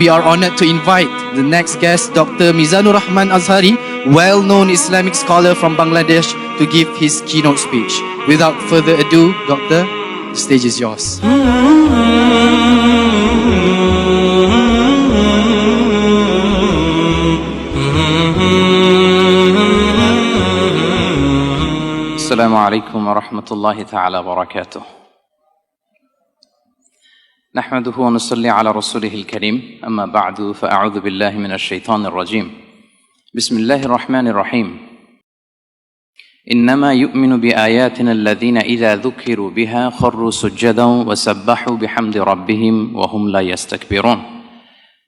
We are honored to invite the next guest, Dr. Mizanur Rahman Azhari, well-known Islamic scholar from Bangladesh, to give his keynote speech. Without further ado, Doctor, the stage is yours. Assalamu alaikum wa rahmatullahi ta'ala wa barakatuh. نحمده ونصلي على رسوله الكريم أما بعد فأعوذ بالله من الشيطان الرجيم بسم الله الرحمن الرحيم إنما يؤمن بآياتنا الذين إذا ذكروا بها خروا سجدا وسبحوا بحمد ربهم وهم لا يستكبرون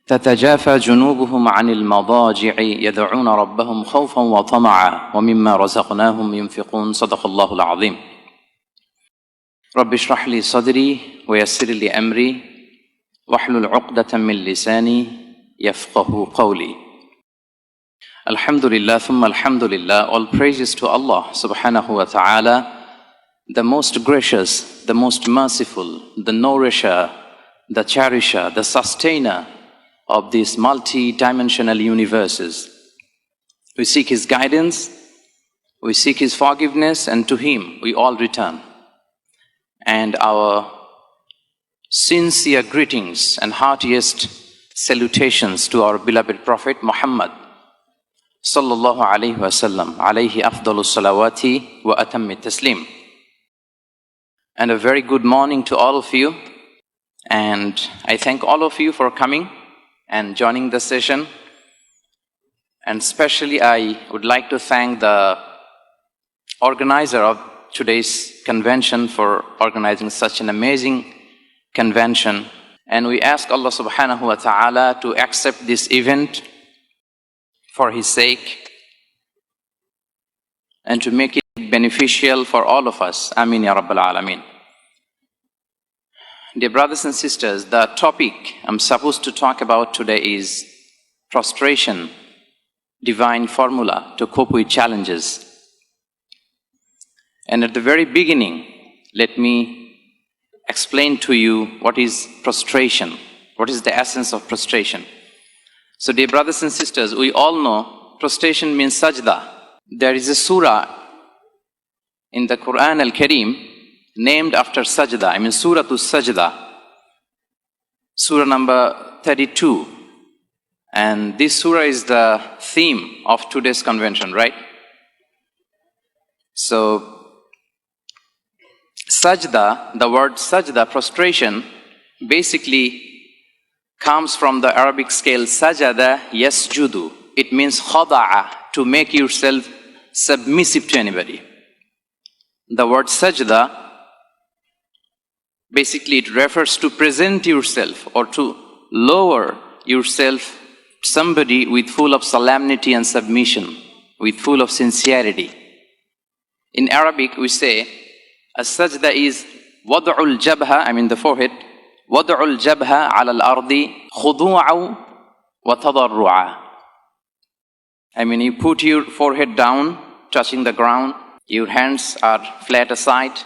تتجافى جنوبهم عن المضاجع يدعون ربهم خوفا وطمعا ومما رزقناهم ينفقون صدق الله العظيم رب اشرح لي صدري ويسر لي أمري واحلل عقدة من لساني يفقه قولي. Alhamdulillah, thumma alhamdulillah, all praises to Allah subhanahu wa ta'ala, the most gracious, the most merciful, the nourisher, the cherisher, the sustainer of these multi-dimensional universes. We seek His guidance, we seek His forgiveness, and to Him we all return. And our sincere greetings and heartiest salutations to our beloved Prophet Muhammad sallallahu alayhi wa sallam, alayhi afdalu salawati wa atammi taslim. And a very good morning to all of you. And I thank all of you for coming and joining the session. And especially I would like to thank the organizer of today's convention for organizing such an amazing convention. And we ask Allah subhanahu wa ta'ala to accept this event for His sake and to make it beneficial for all of us. Ameen ya Rabbal Alameen. Dear brothers and sisters, the topic I'm supposed to talk about today is prostration, divine formula to cope with challenges. And at the very beginning, let me explain to you what is prostration, what is the essence of prostration. So dear brothers and sisters, we all know prostration means sajdah. There is a surah in the Quran al-Kareem named after sajdah, surah to sajdah, surah number 32. And this surah is the theme of today's convention, right? So sajdah, the word sajdah, prostration, basically comes from the Arabic scale sajada yasjudu. It means khada'a, to make yourself submissive to anybody. The word sajda, basically it refers to present yourself or to lower yourself to somebody with full of solemnity and submission, with full of sincerity. In Arabic we say, as-sajda is wad'ul jabha, the forehead, wad'ul jabha ala al-ardi khudu'a wa tadarru'a. You put your forehead down, touching the ground, your hands are flat aside,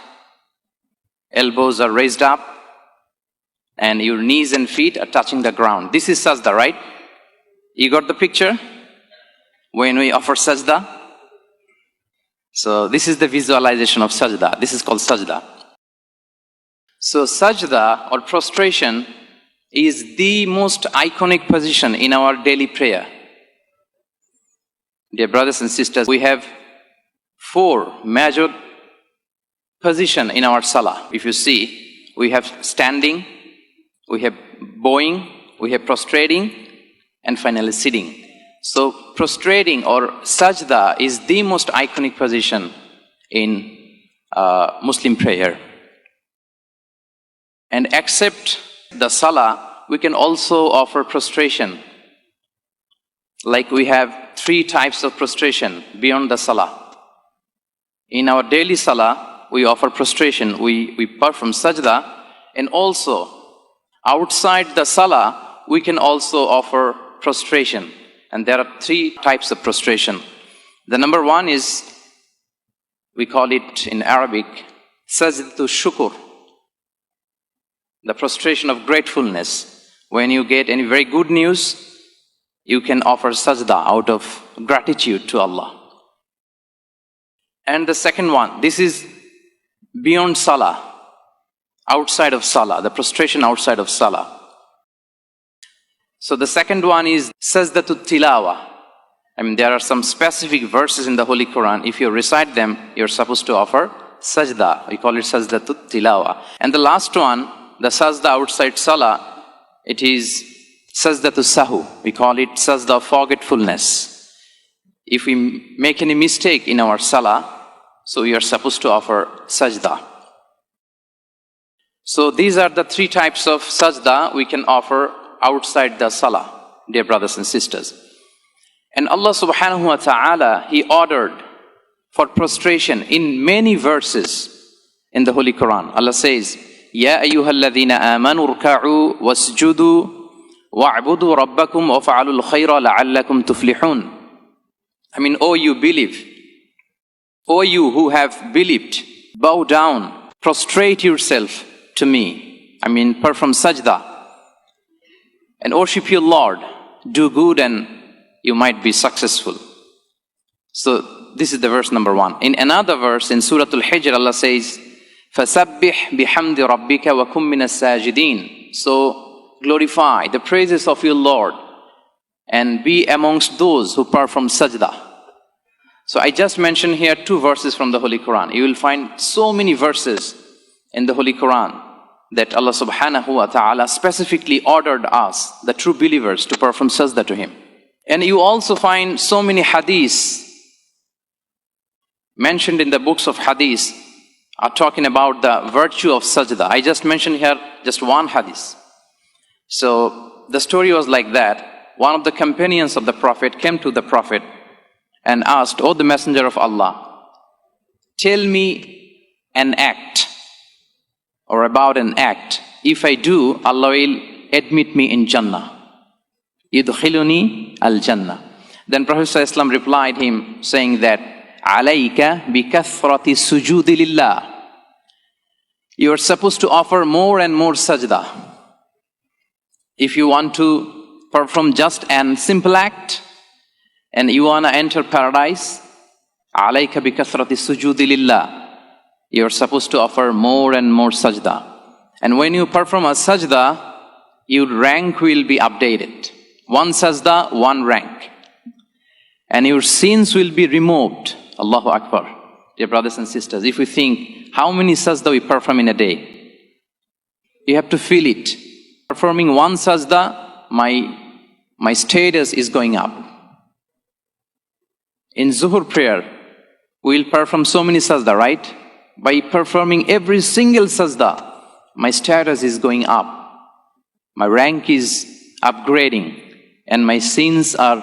elbows are raised up, and your knees and feet are touching the ground. This is sajda, right? You got the picture? When we offer sajda? So this is the visualization of sajda. This is called sajda. So sajda or prostration is the most iconic position in our daily prayer. Dear brothers and sisters, we have 4 major positions in our salah. If you see, we have standing, we have bowing, we have prostrating, and finally sitting. So prostrating or sajda is the most iconic position in Muslim prayer. And except the salah, we can also offer prostration. Like we have 3 types of prostration beyond the salah. In our daily salah, we offer prostration, we perform sajda, and also outside the salah, we can also offer prostration. And there are 3 types of prostration. The number 1 is, we call it in Arabic, sajdah shukr, the prostration of gratefulness. When you get any very good news, you can offer sajdah out of gratitude to Allah. And the second one, this is beyond salah, outside of salah, the prostration outside of salah. So the second one is sajdatut tilawa. There are some specific verses in the Holy Quran. If you recite them, you're supposed to offer sajdah. We call it sajdatut tilawa. And the last one, the sajdah outside salah, it is sajdatut sahu. We call it sajdah of forgetfulness. If we make any mistake in our salah, so we are supposed to offer sajdah. So these are the three types of sajdah we can offer outside the salah, dear brothers and sisters. And Allah subhanahu wa ta'ala, He ordered for prostration in many verses in the Holy Quran. Allah says, Ya ayyuhalladhina amanu rka'u wasjudu wa'budu rabbakum wa fa'alul khayra la'allakum tuflihun. O you believe, O you who have believed, bow down, prostrate yourself to me. Perform sajdah and worship your Lord. Do good and you might be successful. So this is the verse number 1. In another verse in Surah Al-Hijr, Allah says, فَسَبِّحْ بِحَمْدِ رَبِّكَ وَكُمْ مِنَ السَّاجِدِينَ. So glorify the praises of your Lord and be amongst those who perform sajdah. So I just mentioned here 2 verses from the Holy Quran. You will find so many verses in the Holy Quran that Allah subhanahu wa ta'ala specifically ordered us, the true believers, to perform sajdah to Him. And you also find so many hadiths mentioned in the books of hadith are talking about the virtue of sajdah. I just mentioned here just one hadith. So the story was like that. One of the companions of the Prophet came to the Prophet and asked, "O the Messenger of Allah, tell me an act or about an act. If I do, Allah will admit me in Jannah. Yudkhiluni al-Jannah." Then Prophet ﷺ replied him saying that, "Alayka bi kathrati sujudi lillah." You are supposed to offer more and more sajdah. If you want to perform just an simple act and you want to enter paradise, alayka bi kathrati sujudi lillah. You are supposed to offer more and more sajdah. And when you perform a sajdah, your rank will be updated. One sajdah, one rank. And your sins will be removed. Allahu Akbar. Dear brothers and sisters, if we think how many sajdah we perform in a day, you have to feel it. Performing one sajdah, my status is going up. In Zuhur prayer, we will perform so many sajdah, right? By performing every single sajdah, my status is going up. My rank is upgrading and my sins are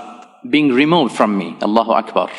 being removed from me. Allahu Akbar.